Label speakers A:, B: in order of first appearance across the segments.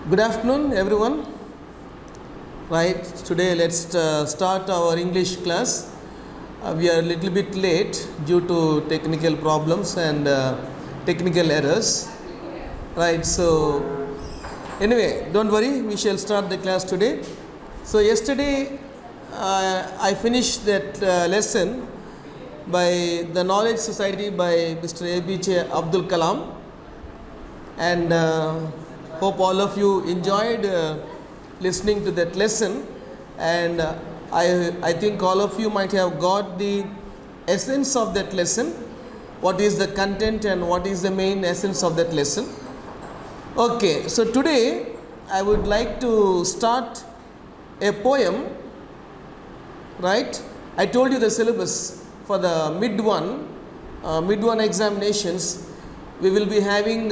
A: Good afternoon, everyone. Right, today let's start our English class. We are a little bit late due to technical problems and technical errors. Right, so anyway, don't worry, we shall start the class today. So, yesterday I finished that lesson by the Knowledge Society by Mr. APJ Abdul Kalam, and hope all of you enjoyed listening to that lesson, and I think all of you might have got the essence of that lesson, what is the content and what is the main essence of that lesson. Okay, so today I would like to start a poem, right? I told you the syllabus for the mid one examinations. We will be having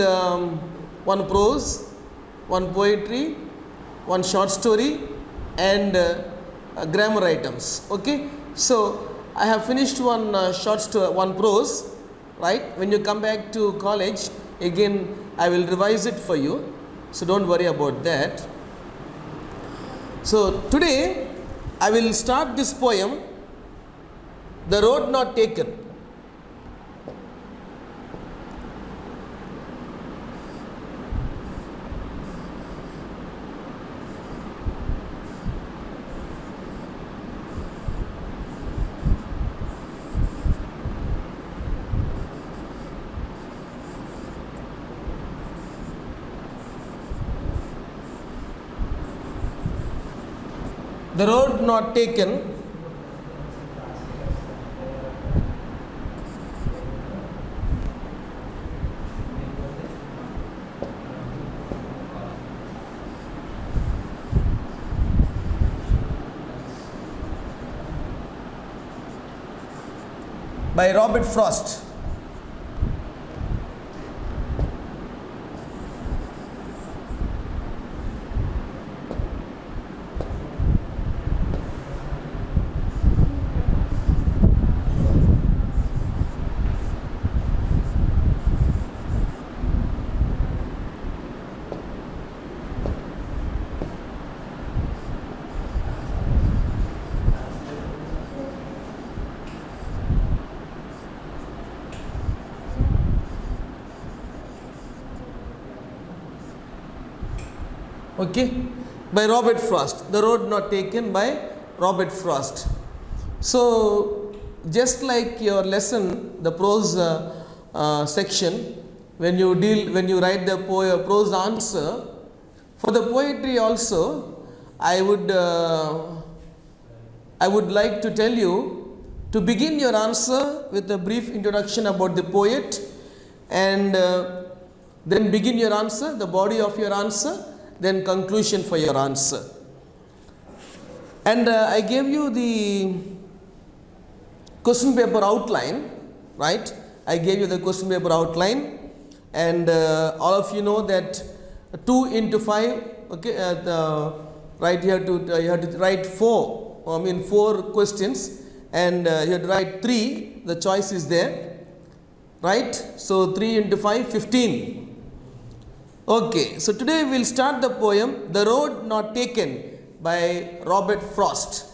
A: one prose, one poetry, one short story, and grammar items. Okay, so I have finished one one prose. Right, when you come back to college again, I will revise it for you. So don't worry about that. So today I will start this poem, "The Road Not Taken." The road not taken, by Robert Frost. Okay, by Robert Frost. The Road Not Taken by Robert Frost. So just like your lesson, the prose section, when you write the prose answer, for the poetry also, I would like to tell you to begin your answer with a brief introduction about the poet, and then begin your answer, the body of your answer, then conclusion for your answer. And I gave you the question paper outline, right? I gave you the question paper outline, and all of you know that 2 into 5, okay, right, you have to write 4 questions, and you have to write 3, the choice is there, right? So 3 into 5, 15. Okay, so today we will start the poem "The Road Not Taken" by Robert Frost.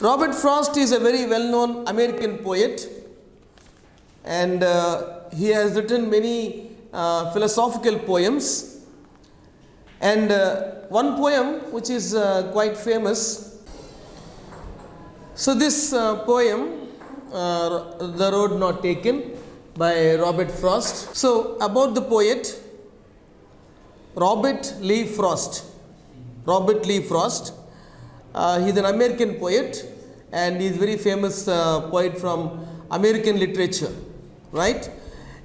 A: Robert Frost is a very well-known American poet, and he has written many philosophical poems, and one poem which is quite famous. So this poem, "The Road Not Taken" by Robert Frost. So about the poet Robert Lee Frost. Robert Lee Frost. He is an American poet, and he is very famous poet from American literature, right?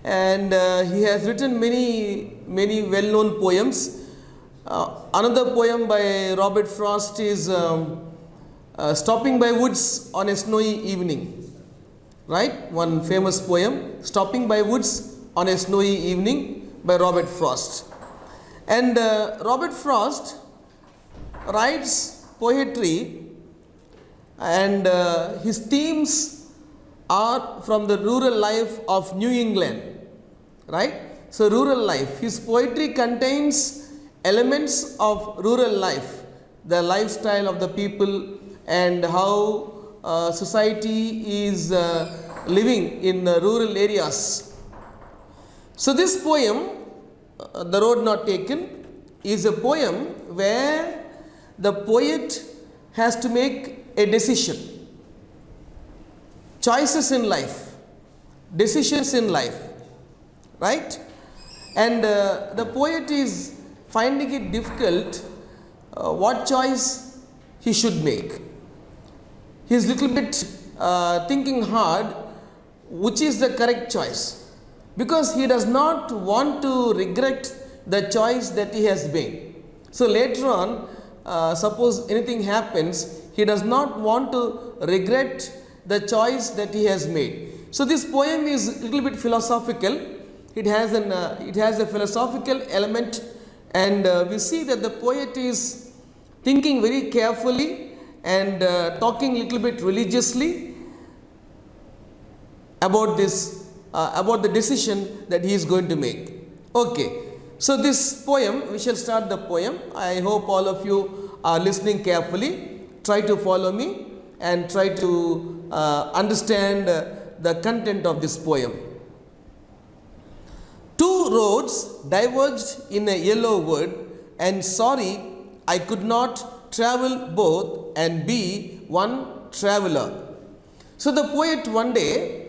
A: And he has written many well-known poems. Another poem by Robert Frost is "Stopping by Woods on a Snowy Evening." Right, one famous poem, "Stopping by Woods on a Snowy Evening" by Robert Frost. And Robert Frost writes poetry, and his themes are from the rural life of New England, right? So rural life. His poetry contains elements of rural life, the lifestyle of the people and how society is living in rural areas. So this poem, The Road Not Taken, is a poem where the poet has to make a decision. Choices in life, decisions in life, right? And the poet is finding it difficult what choice he should make. He is little bit thinking hard which is the correct choice, because he does not want to regret the choice that he has made. So later on, suppose anything happens, he does not want to regret the choice that he has made. So this poem is a little bit philosophical. It has a philosophical element, and we see that the poet is thinking very carefully and talking a little bit religiously about this, about the decision that he is going to make. Okay, so this poem, we shall start the poem. I hope all of you are listening carefully. Try to follow me and try to understand the content of this poem. Two roads diverged in a yellow wood, and sorry, I could not travel both and be one traveler. So the poet one day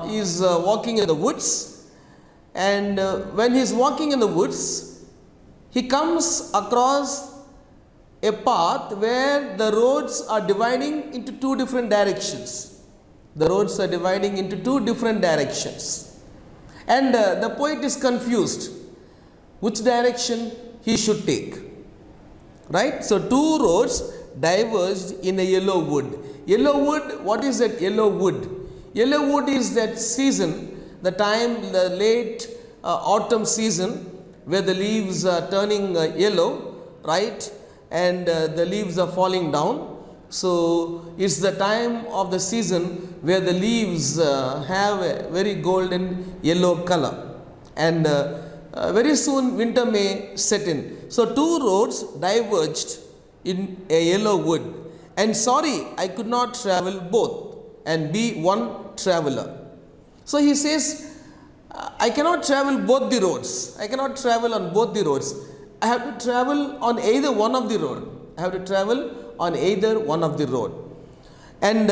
A: is walking in the woods, and when he is walking in the woods, he comes across a path where the roads are dividing into two different directions. The roads are dividing into two different directions. And the poet is confused which direction he should take. Right? So two roads diverged in a yellow wood. Yellow wood, what is that yellow wood? Yellow wood is that season, the time, the late autumn season, where the leaves are turning yellow, right? And the leaves are falling down. So it's the time of the season where the leaves have a very golden yellow color, and very soon winter may set in. So two roads diverged in a yellow wood, and sorry, I could not travel both and be one traveler. So he says, I cannot travel both the roads. I cannot travel on both the roads. I have to travel on either one of the road. I have to travel on either one of the road. And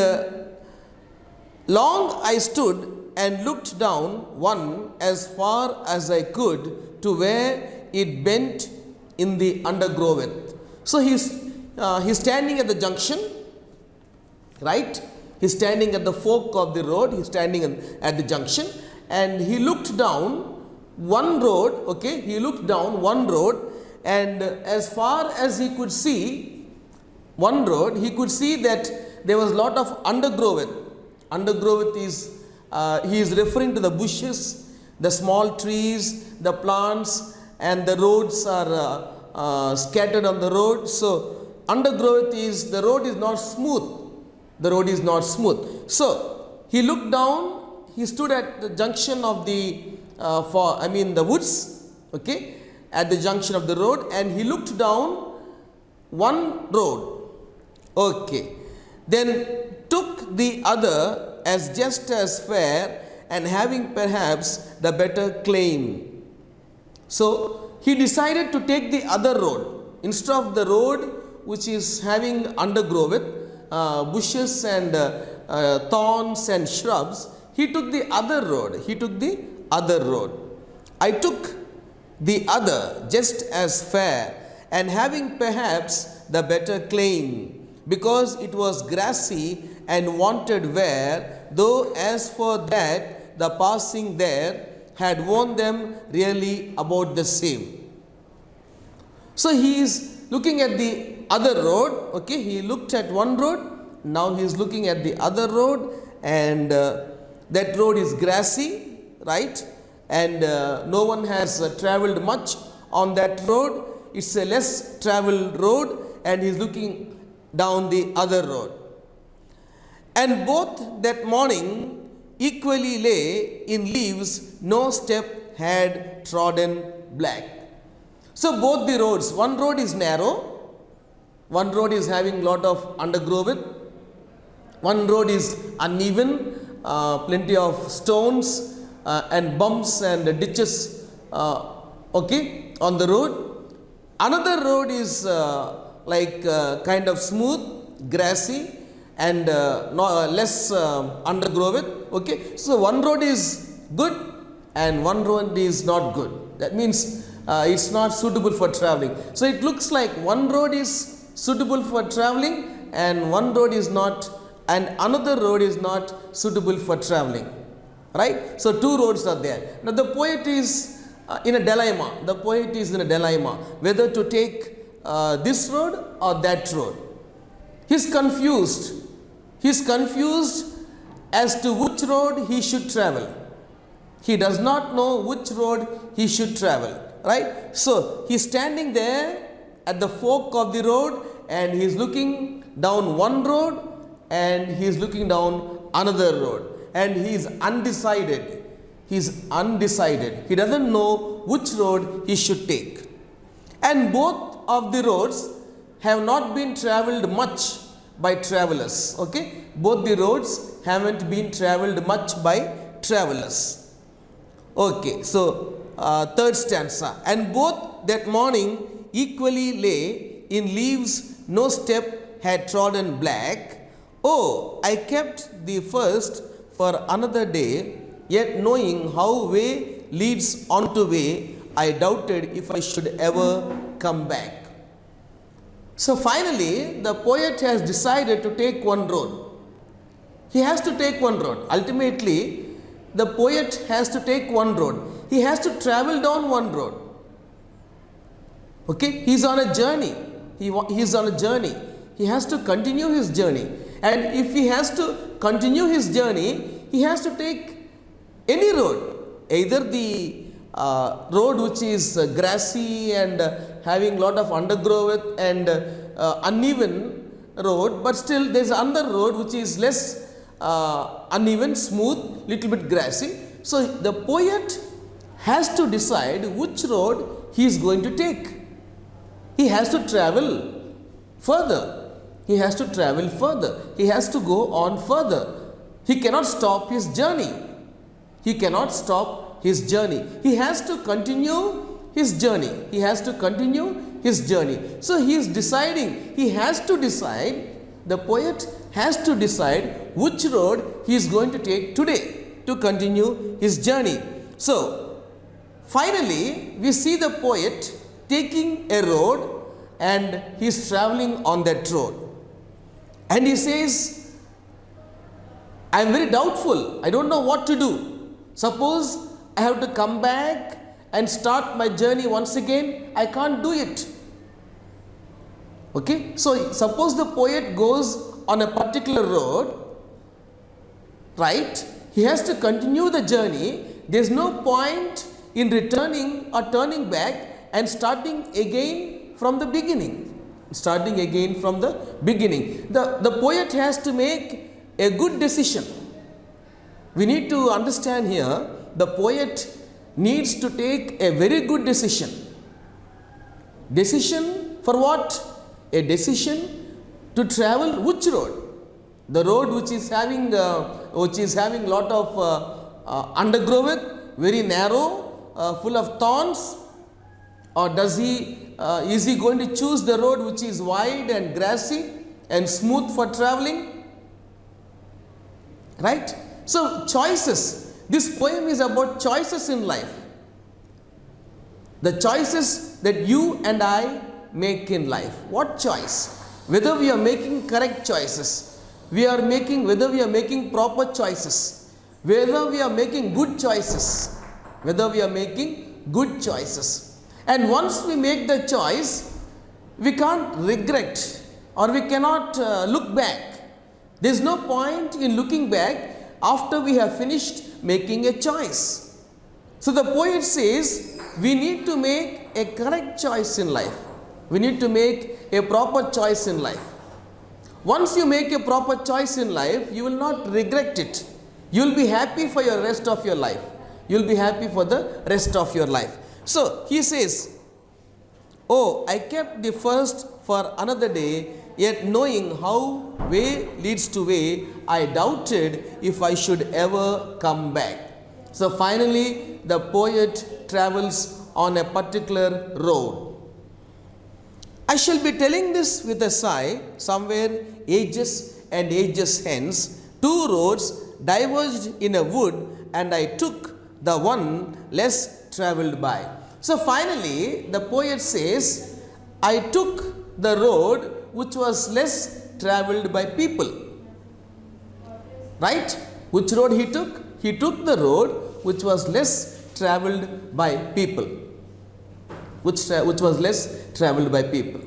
A: long I stood and looked down one as far as I could to where it bent in the undergrowth. So he's standing at the junction, right? He's standing at the fork of the road. He's standing at the junction, and he looked down one road. Okay, he looked down one road, and as far as he could see one road, he could see that there was a lot of undergrowth. Undergrowth is, he is referring to the bushes, the small trees, the plants, and the roads are scattered on the road. So undergrowth is, the road is not smooth. The road is not smooth. So he looked down, he stood at the junction of the, the woods, okay, at the junction of the road, and he looked down one road. Okay, then took the other as just as fair and having perhaps the better claim. So he decided to take the other road instead of the road which is having undergrowth, bushes and thorns and shrubs. He took the other road. He took the other road. I took the other just as fair and having perhaps the better claim, because it was grassy and wanted wear, though as for that the passing there had worn them really about the same. So he is looking at the other road, okay, he looked at one road, now he is looking at the other road, and that road is grassy, right, and no one has travelled much on that road. It's a less travelled road, and he is looking down the other road. And both that morning equally lay in leaves, no step had trodden black. So both the roads, one road is narrow, one road is having lot of undergrowth, one road is uneven, plenty of stones and bumps and ditches on the road. Another road is kind of smooth, grassy and less undergrowth. Okay, so one road is good and one road is not good. That means it's not suitable for traveling. So it looks like one road is suitable for traveling and one road is not, and another road is not suitable for traveling. Right? So two roads are there. Now the poet is in a dilemma. The poet is in a dilemma whether to take this road or that road. He's confused. He's confused as to which road he should travel. He does not know which road he should travel. Right? So he's standing there at the fork of the road and he's looking down one road and he's looking down another road. And he is undecided. He is undecided. He doesn't know which road he should take. And both of the roads have not been traveled much by travelers. Okay? Both the roads haven't been traveled much by travelers. Okay, so third stanza. And both that morning equally lay in leaves, no step had trodden black. Oh, I kept the first for another day, yet knowing how way leads on to way, I doubted if I should ever come back. So finally, the poet has decided to take one road. He has to take one road. Ultimately, the poet has to take one road. He has to travel down one road. Okay, he's on a journey. He's on a journey. He has to continue his journey. And if he has to continue his journey, he has to take any road, either the road which is grassy and having lot of undergrowth and uneven road, but still there is another road which is less uneven, smooth, little bit grassy. So the poet has to decide which road he is going to take. He has to travel further. He has to travel further. He has to go on further. He cannot stop his journey. He cannot stop his journey. He has to continue his journey. He has to continue his journey. So he is deciding. He has to decide. The poet has to decide which road he is going to take today to continue his journey. So finally, we see the poet taking a road and he is traveling on that road. And he says, I am very doubtful. I don't know what to do. Suppose I have to come back and start my journey once again. I can't do it. Okay. So suppose the poet goes on a particular road, right? He has to continue the journey. There is no point in returning or turning back and starting again from the beginning. Starting again from the beginning. The poet has to make a good decision. We need to understand here, the poet needs to take a very good decision. Decision for what? A decision to travel which road? The road which is having lot of undergrowth, very narrow, full of thorns, or is he going to choose the road which is wide and grassy and smooth for traveling? Right? So choices. This poem is about choices in life. The choices that you and I make in life. What choice? Whether we are making correct choices, whether we are making proper choices, whether we are making good choices, And once we make the choice, we can't regret or we cannot look back. There is no point in looking back after we have finished making a choice. So the poet says we need to make a correct choice in life. We need to make a proper choice in life. Once you make a proper choice in life, you will not regret it. You will be happy for the rest of your life. You will be happy for the rest of your life. So he says, oh, I kept the first for another day, yet knowing how way leads to way, I doubted if I should ever come back. So finally, the poet travels on a particular road. I shall be telling this with a sigh. Somewhere ages and ages hence, two roads diverged in a wood, and I took the one less travelled by. So finally, the poet says, I took the road which was less travelled by people. Right? Which road he took? He took the road which was less travelled by people. Which was less travelled by people.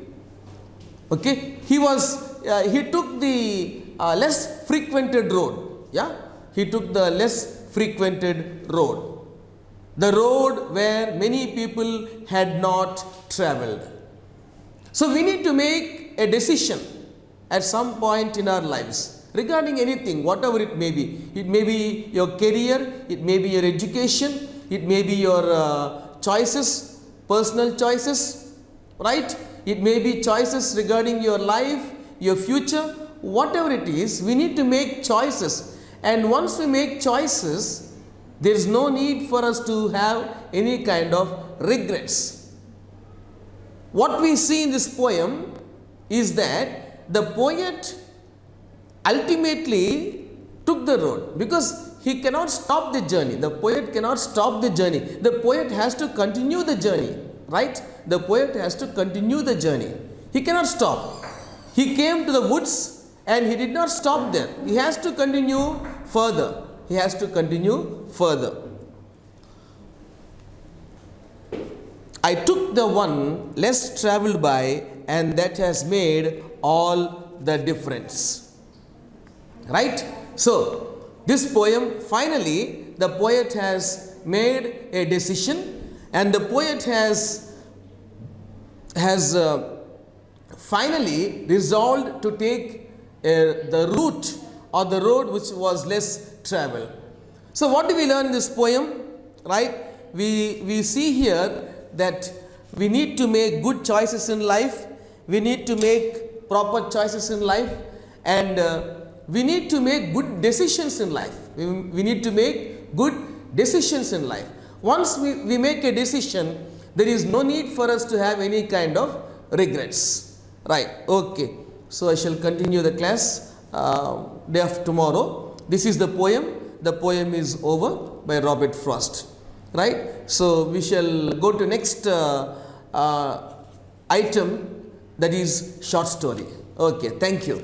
A: Okay? He took the less frequented road. Yeah? He took the less frequented road. The road where many people had not travelled. So we need to make a decision at some point in our lives regarding anything, whatever it may be. It may be your career, it may be your education, it may be your choices, personal choices, right? It may be choices regarding your life, your future, whatever it is, we need to make choices. And once we make choices, there is no need for us to have any kind of regrets. What we see in this poem is that the poet ultimately took the road because he cannot stop the journey. The poet cannot stop the journey. The poet has to continue the journey, right? The poet has to continue the journey. He cannot stop. He came to the woods and he did not stop there. He has to continue further. He has to continue further. I took the one less travelled by, and that has made all the difference. Right? So, this poem, finally, the poet has made a decision, and the poet has finally resolved to take the route or the road which was less travelled. So, what do we learn in this poem? Right? We see here that we need to make good choices in life, we need to make proper choices in life, and we need to make good decisions in life. We need to make good decisions in life. Once we make a decision, there is no need for us to have any kind of regrets. Right, okay. So I shall continue the class day after tomorrow. This is the poem. The poem is over by Robert Frost. Right, so we shall go to next item, that is short story. Okay, thank you.